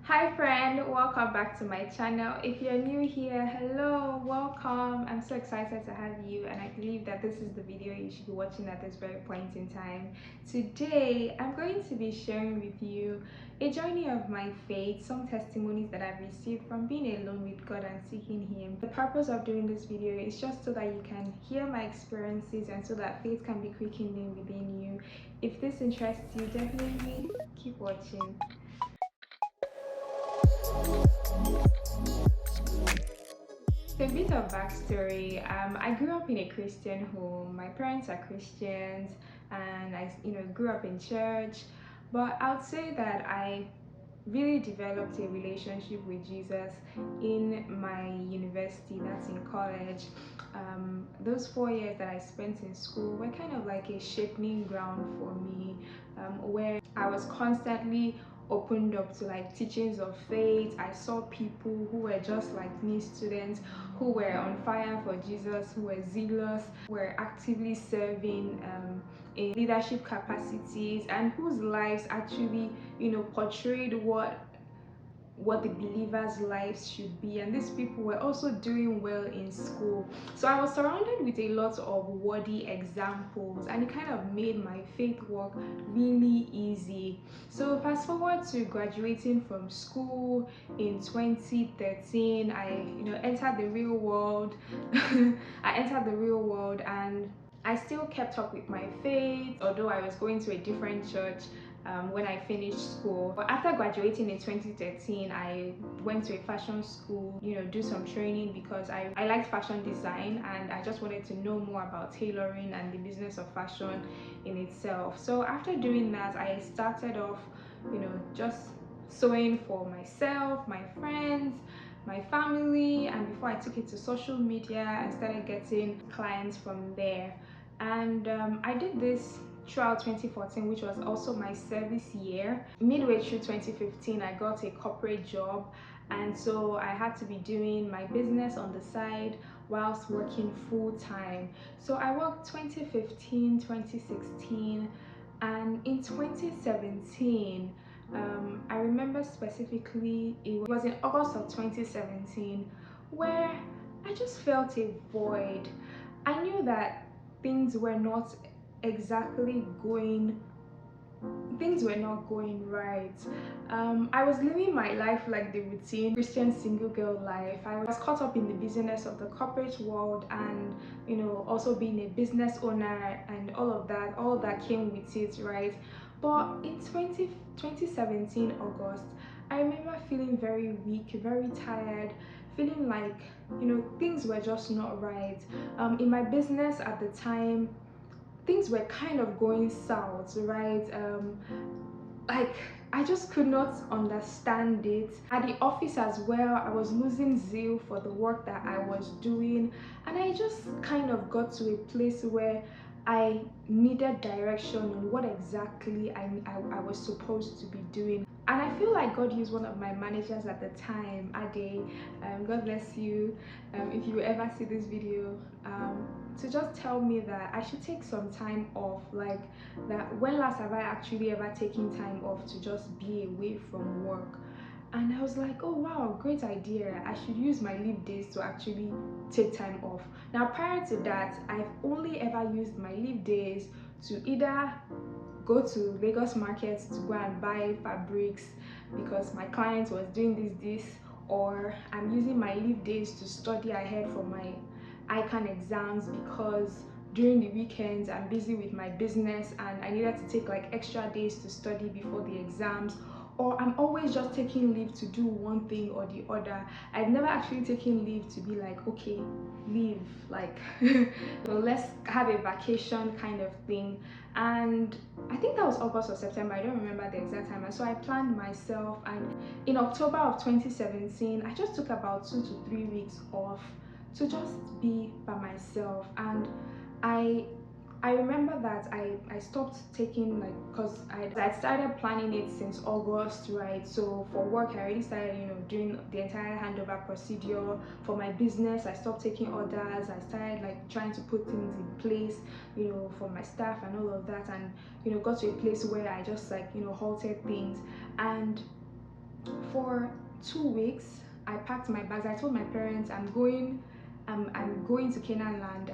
Hi friend, welcome back to my channel. If you're new here, hello, welcome. I'm so excited to have you, and I believe that this is the video you should be watching at this very point in time. Today I'm going to be sharing with you a journey of my faith, some testimonies that I've received from being alone with God and seeking Him. The purpose of doing this video is just so that you can hear my experiences and so that faith can be quickened within you. If this interests you, definitely keep watching. So a bit of backstory. I grew up in a Christian home. My parents are Christians, and I, grew up in church. But I would say that I really developed a relationship with Jesus in my university. That's in college. Those 4 years that I spent in school were kind of like a shaping ground for me, where I was constantly opened up to like teachings of faith. I saw people who were just like me, students who were on fire for Jesus, who were zealous, were actively serving in leadership capacities, and whose lives actually portrayed what the believers' lives should be. And these people were also doing well in school. So I was surrounded with a lot of worthy examples, and it kind of made my faith walk really easy. So fast forward to graduating from school in 2013, I entered the real world. I entered the real world, and I still kept up with my faith, although I was going to a different church when I finished school. But after graduating in 2013, I went to a fashion school, do some training because I liked fashion design, and I just wanted to know more about tailoring and the business of fashion in itself. So after doing that, I started off, just sewing for myself, my friends, my family, and before I took it to social media, I started getting clients from there. And I did this throughout 2014, which was also my service year. Midway through 2015, I got a corporate job, and so I had to be doing my business on the side whilst working full-time. So I worked 2015, 2016, and in 2017, I remember specifically it was in August of 2017 where I just felt a void. I knew that things were not exactly going things were not going right. I was living my life like the routine Christian single girl life. I was caught up in the business of the corporate world, and also being a business owner and all that came with it, right? But in 2017 August, I remember feeling very weak, very tired, feeling like things were just not right. In my business at the time, things were kind of going south, right? Like, I just could not understand it. At the office as well, I was losing zeal for the work that I was doing, and I just kind of got to a place where I needed direction on what exactly I was supposed to be doing. And I feel like God used one of my managers at the time, Ade. God bless you, if you ever see this video, to just tell me that I should take some time off. Like, that when last have I actually ever taken time off to just be away from work? And I was like, oh wow, great idea. I should use my leave days to actually take time off. Now, prior to that, I've only ever used my leave days to either go to Lagos markets to go and buy fabrics because my client was doing this, or I'm using my leave days to study ahead for my ICANN exams because during the weekends I'm busy with my business and I needed to take like extra days to study before the exams. Or I'm always just taking leave to do one thing or the other. I've never actually taken leave to be like, okay, leave, like so let's have a vacation kind of thing. And I think that was August or September, I don't remember the exact time. And so I planned myself, and in October of 2017 I just took about 2 to 3 weeks off to just be by myself. And I remember that I stopped taking, like, because I started planning it since August, right? So for work I already started doing the entire handover procedure. For my business, I stopped taking orders. I started like trying to put things in place, for my staff and all of that, and got to a place where I just like halted things. And For 2 weeks, I packed my bags. I told my parents, I'm going to Canaan land.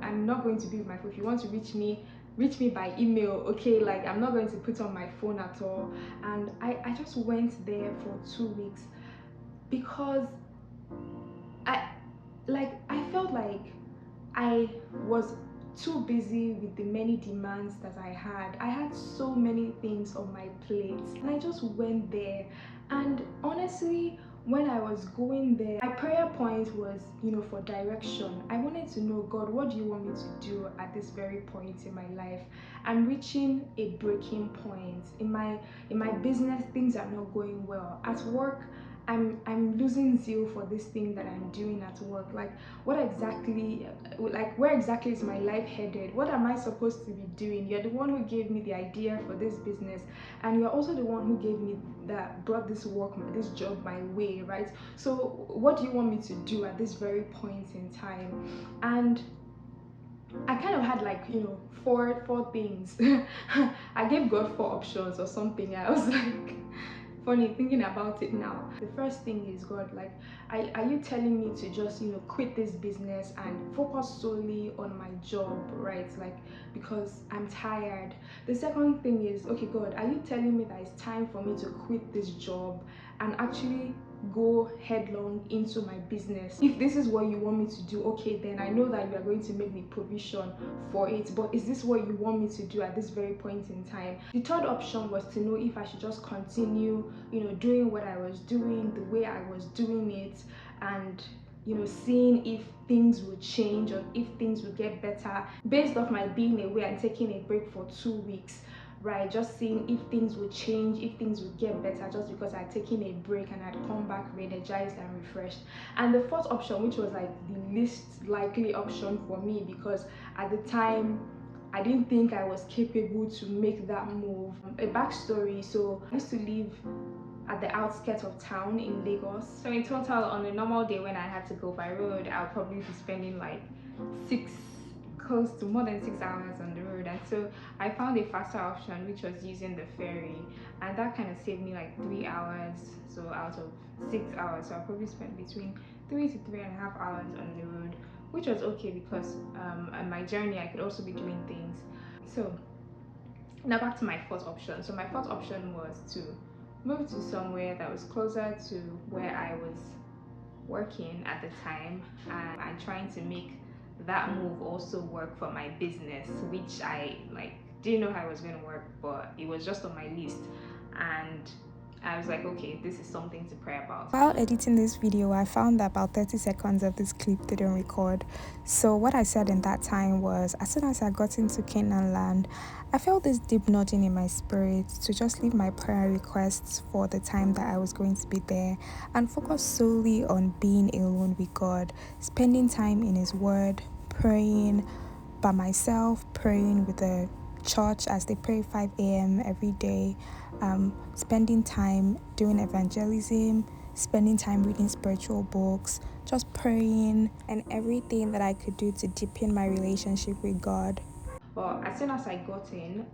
I'm not going to be with my phone. If you want to reach me by email, okay? Like, I'm not going to put on my phone at all. And I just went there for 2 weeks because I I felt like I was too busy with the many demands that I had. I had so many things on my plate, and I just went there. And honestly, when I was going there, my prayer point was, for direction. I wanted to know, God, what do you want me to do at this very point in my life? I'm reaching a breaking point. In my business, things are not going well. At work, I'm losing zeal for this thing that I'm doing at work. Like, what exactly, like, where exactly is my life headed? What am I supposed to be doing? You're the one who gave me the idea for this business, and you're also the one who gave me that brought this work, this job my way, right? So what do you want me to do at this very point in time? And I kind of had, like, four things. I gave God four options or something. I was like, funny thinking about it now. The first thing is, God, like, are you telling me to just, quit this business and focus solely on my job, right? Like, because I'm tired. The second thing is, okay, God, are you telling me that it's time for me to quit this job and actually go headlong into my business? If this is what you want me to do, okay, then I know that you are going to make the provision for it, but is this what you want me to do at this very point in time? The third option was to know if I should just continue, doing what I was doing the way I was doing it, and seeing if things would change or if things would get better based off my being away and taking a break for 2 weeks, right? Just seeing if things would change, if things would get better, just because I'd taken a break and I'd come back re-energized and refreshed. And the fourth option, which was like the least likely option for me, because at the time I didn't think I was capable to make that move. A backstory: so I used to live at the outskirts of town in Lagos. So in total, on a normal day when I had to go by road, I'll probably be spending like close to more than 6 hours on the road. And so I found a faster option, which was using the ferry, and that kind of saved me like 3 hours. So out of 6 hours, so I probably spent between 3 to 3.5 hours on the road, which was okay because on my journey I could also be doing things. So now back to my fourth option. So my fourth option was to move to somewhere that was closer to where I was working at the time, and trying to make that move also work for my business, which I like didn't know how it was going to work, but it was just on my list. And I was like, okay, this is something to pray about. While editing this video, I found that about 30 seconds of this clip didn't record. So what I said in that time was, as soon as I got into Canaan land, I felt this deep nudging in my spirit to just leave my prayer requests for the time that I was going to be there and focus solely on being alone with God, spending time in His Word, praying by myself, praying with the church as they pray 5 a.m. every day, spending time doing evangelism, spending time reading spiritual books, just praying, and everything that I could do to deepen my relationship with God. But as soon as I got in,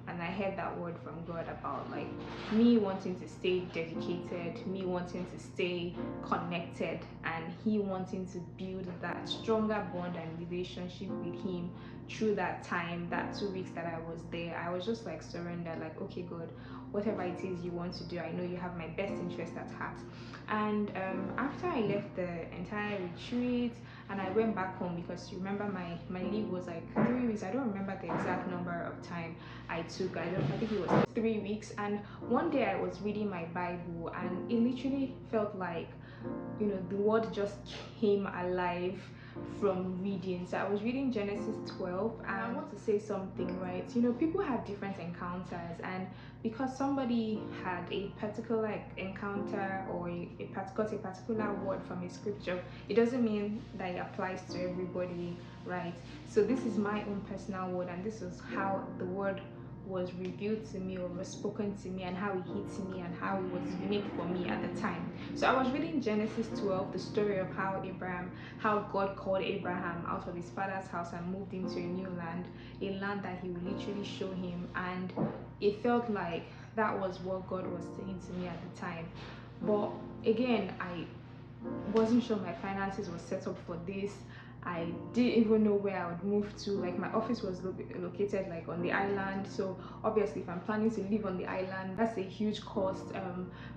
and I heard that word from God about like me wanting to stay dedicated, me wanting to stay connected, and He wanting to build that stronger bond and relationship with Him through that time, that 2 weeks that I was there, I was just like surrendered, like, okay, God, whatever it is you want to do, I know you have my best interest at heart. And after I left the entire retreat and I went back home, because you remember my leave was like 3 weeks. I don't remember the exact number of time I took. I think it was 3 weeks. And one day I was reading my Bible, and it literally felt like, the word just came alive from reading. So I was reading Genesis 12, and I want to say something, right? People have different encounters, and because somebody had a particular encounter or got a particular word from a scripture, it doesn't mean that it applies to everybody, right? So this is my own personal word, and this is how the word was revealed to me or was spoken to me, and how it hit me, and how it was unique for me at the time. So I was reading Genesis 12, the story of how God called Abraham out of his father's house and moved him to a new land, a land that He would literally show him. And it felt like that was what God was saying to me at the time. But again, I wasn't sure my finances were set up for this. I didn't even know where I would move to. Like my office was located like on the island, so obviously if I'm planning to live on the island, that's a huge cost.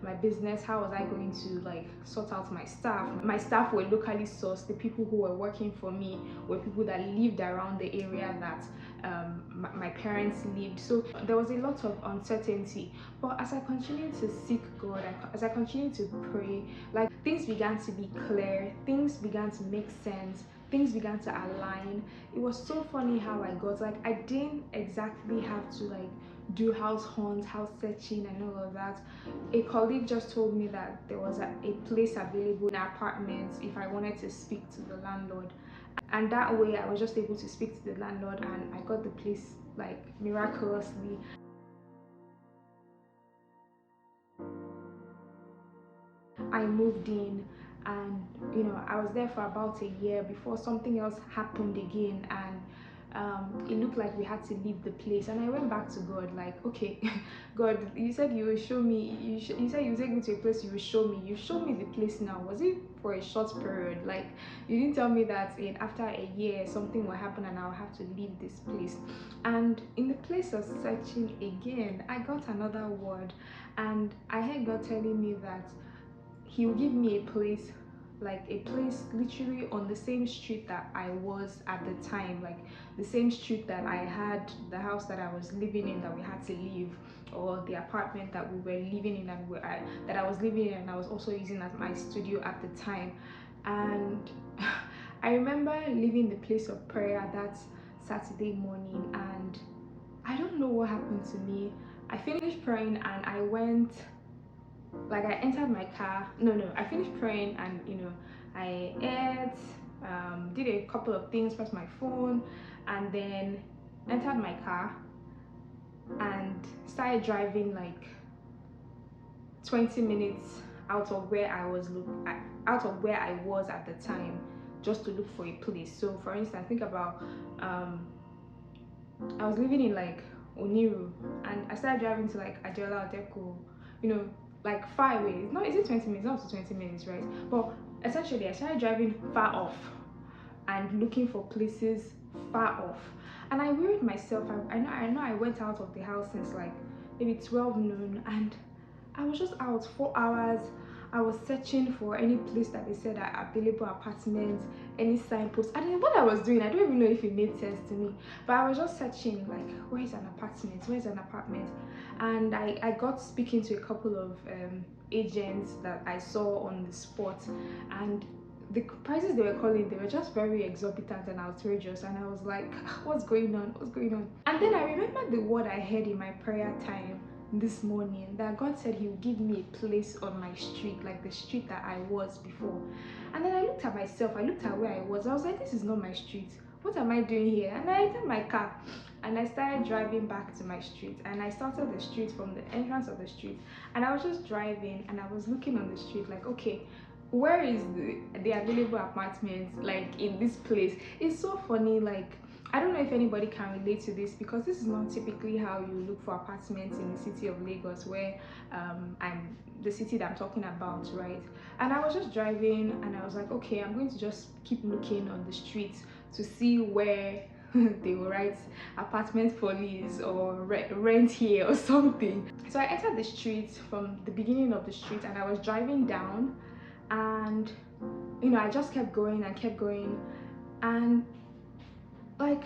My business, how was I going to like sort out my staff? My staff were locally sourced. The people who were working for me were people that lived around the area that my parents lived. So there was a lot of uncertainty. But as I continued to seek God, as I continued to pray, like things began to be clear, things began to make sense, things began to align. It was so funny how I got, like, I didn't exactly have to like do house hunts, house searching and all of that. A colleague just told me that there was a place available in apartments if I wanted to speak to the landlord, and that way I was just able to speak to the landlord and I got the place like miraculously. I moved in, and I was there for about a year before something else happened again, and it looked like we had to leave the place. And I went back to God, like, okay, God, you said you will show me, you said you would take me to a place, you will show me. You showed me the place now. Was it for a short period? Like, you didn't tell me that after a year something will happen and I'll have to leave this place. And in the place of searching again, I got another word, and I heard God telling me that he will give me a place, like a place literally on the same street that I was at the time, like the same street that I had the house that I was living in that we had to leave, or the apartment that we were living in and that I was living in and I was also using as my studio at the time. And I remember leaving the place of prayer that Saturday morning, and I don't know what happened to me. I finished praying and I went, like, I entered my car. No, I finished praying and I ate, did a couple of things, pressed my phone, and then entered my car and started driving like 20 minutes out of where I was at the time, just to look for a place. So for instance, think about, I was living in like Oniru, and I started driving to like Adiola Odeko, like far away. It's not, is it 20 minutes? Not up to 20 minutes, right? But essentially, I started driving far off and looking for places far off. And I worried myself. I know I went out of the house since like maybe 12 noon, and I was just out 4 hours. I was searching for any place that they said are available apartments, any signposts. I didn't know what I was doing. I don't even know if it made sense to me. But I was just searching, like, where is an apartment? Where is an apartment? And I got speaking to a couple of agents that I saw on the spot. And the prices they were calling, they were just very exorbitant and outrageous. And I was like, what's going on? What's going on? And then I remember the word I heard in my prayer time this morning, that God said he would give me a place on my street, like the street that I was before. And then I looked at myself, I looked at where I was like, this is not my street. What am I doing here? And I entered my car and I started driving back to my street, and I started the street from the entrance of the street, and I was just driving and I was looking on the street like, okay, where is the available apartments, like in this place? It's so funny, like, I don't know if anybody can relate to this, because this is not typically how you look for apartments in the city of Lagos, where I'm the city that I'm talking about, right? And I was just driving and I was like, okay, I'm going to just keep looking on the streets to see where they will write apartment police or rent here or something. So I entered the street from the beginning of the street and I was driving down, and I just kept going and kept going, and like,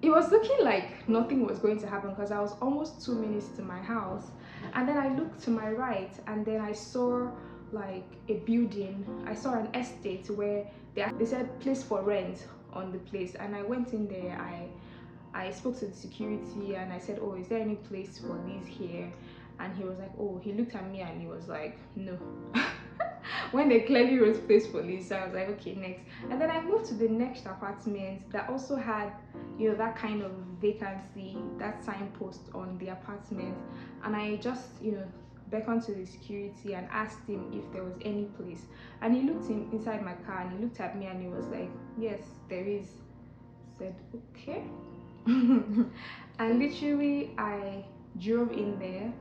it was looking like nothing was going to happen because I was almost 2 minutes to my house. And then I looked to my right and then I saw like a building. I saw an estate where they said place for rent on the place, and I went in there. I spoke to the security and I said, oh, is there any place for these here? And he was like, oh, he looked at me and he was like, no. When they clearly wrote place police, so I was like, okay, next. And then I moved to the next apartment that also had, that kind of vacancy, that signpost on the apartment. And I just, beckoned to the security and asked him if there was any place. And he looked inside my car and he looked at me and he was like, yes, there is. I said, okay. And literally, I drove in there.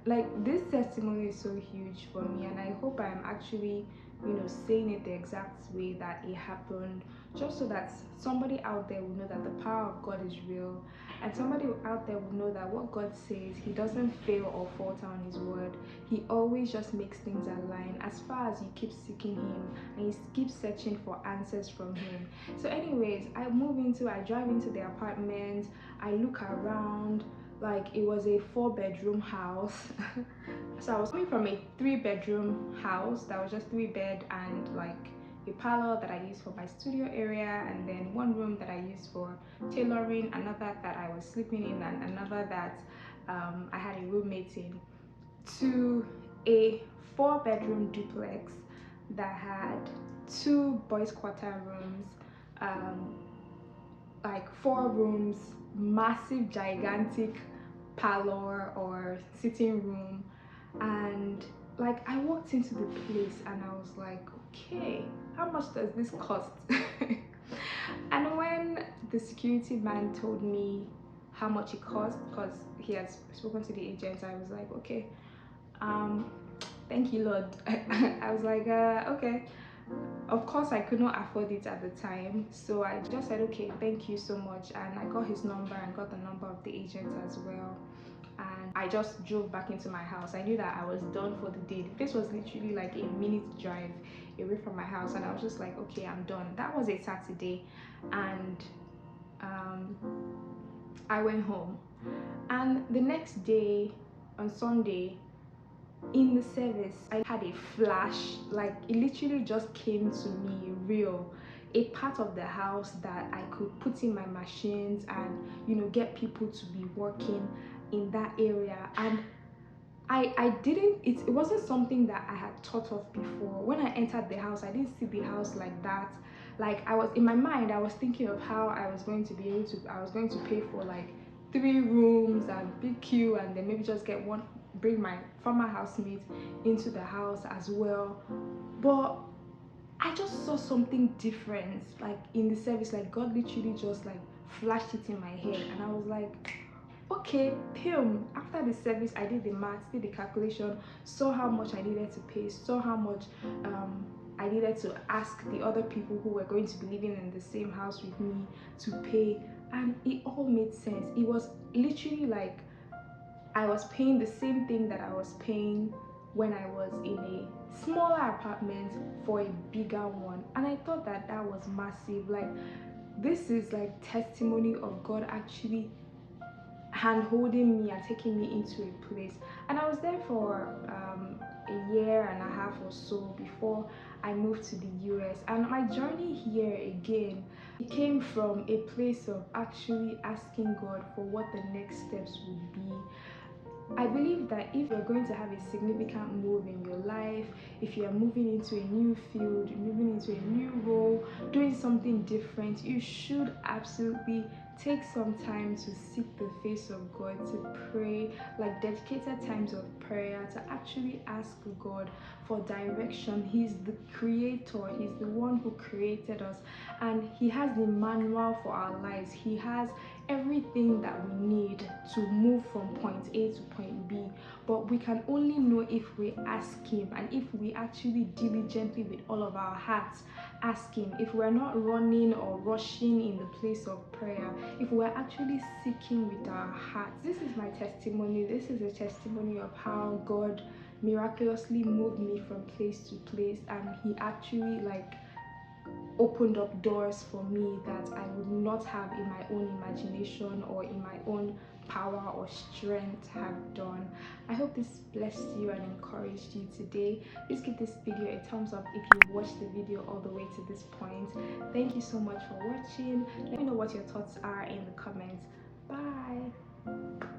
Like this testimony is so huge for me, and I hope I'm actually, saying it the exact way that it happened, just so that somebody out there will know that the power of God is real, and somebody out there will know that what God says, He doesn't fail or falter on His word. He always just makes things align as far as you keep seeking Him and you keep searching for answers from Him. So, anyways, I drive into the apartment, I look around. Like, it was a 4-bedroom house. So I was coming from a 3-bedroom house that was just 3 bed and like a parlor that I used for my studio area, and then one room that I used for tailoring, another that I was sleeping in, and another that I had a roommate in, to a 4-bedroom duplex that had 2 boys' quarter rooms, um, like 4 rooms, massive, gigantic parlor or sitting room. And like, I walked into the place and I was like, okay, how much does this cost? And when the security man told me how much it cost, because he had spoken to the agent, I was like, okay, um thank you, Lord. I was like, okay. Of course, I could not afford it at the time, so I just said, okay, thank you so much. And I got his number and got the number of the agent as well. And I just drove back into my house. I knew that I was done for the day. This was literally like a minute drive away from my house, and I was just like, okay, I'm done. That was a Saturday, and um, I went home. And the next day, on Sunday, in the service, I had a flash. Like, it literally just came to me real, a part of the house that I could put in my machines and get people to be working in that area. And I didn't, it wasn't something that I had thought of before. When I entered the house, I didn't see the house like that. Like, I was in my mind, I was thinking of how I was going to be able to, I was going to pay for like 3 rooms and big queue, and then maybe just get one, bring my former housemate into the house as well. But I just saw something different, like in the service. Like, God literally just like flashed it in my head, and I was like, okay, film. After the service, I did the math, did the calculation, saw how much I needed to pay, saw how much I needed to ask the other people who were going to be living in the same house with me to pay, and it all made sense. It was literally like I was paying the same thing that I was paying when I was in a smaller apartment for a bigger one, and I thought that that was massive. Like, this is like testimony of God actually hand holding me and taking me into a place. And I was there for a year and a half or so before I moved to the US. And my journey here again, it came from a place of actually asking God for what the next steps would be. I believe that if you're going to have a significant move in your life, if you're moving into a new field, moving into a new role, doing something different, you should absolutely take some time to seek the face of God, to pray, like dedicated times of prayer, to actually ask God for direction. He's the creator, He's the one who created us, and He has the manual for our lives. He has everything that we need to move from point A to point B, but we can only know if we ask Him, and if we actually diligently with all of our hearts ask Him. If we're not running or rushing in the place of prayer, if we're actually seeking with our hearts. This is my testimony. This is a testimony of how God miraculously moved me from place to place, and He actually like opened up doors for me that I would not have in my own imagination or in my own power or strength have done. I hope this blessed you and encouraged you today. Please give this video a thumbs up if you watched the video all the way to this point. Thank you so much for watching. Let me know what your thoughts are in the comments. Bye.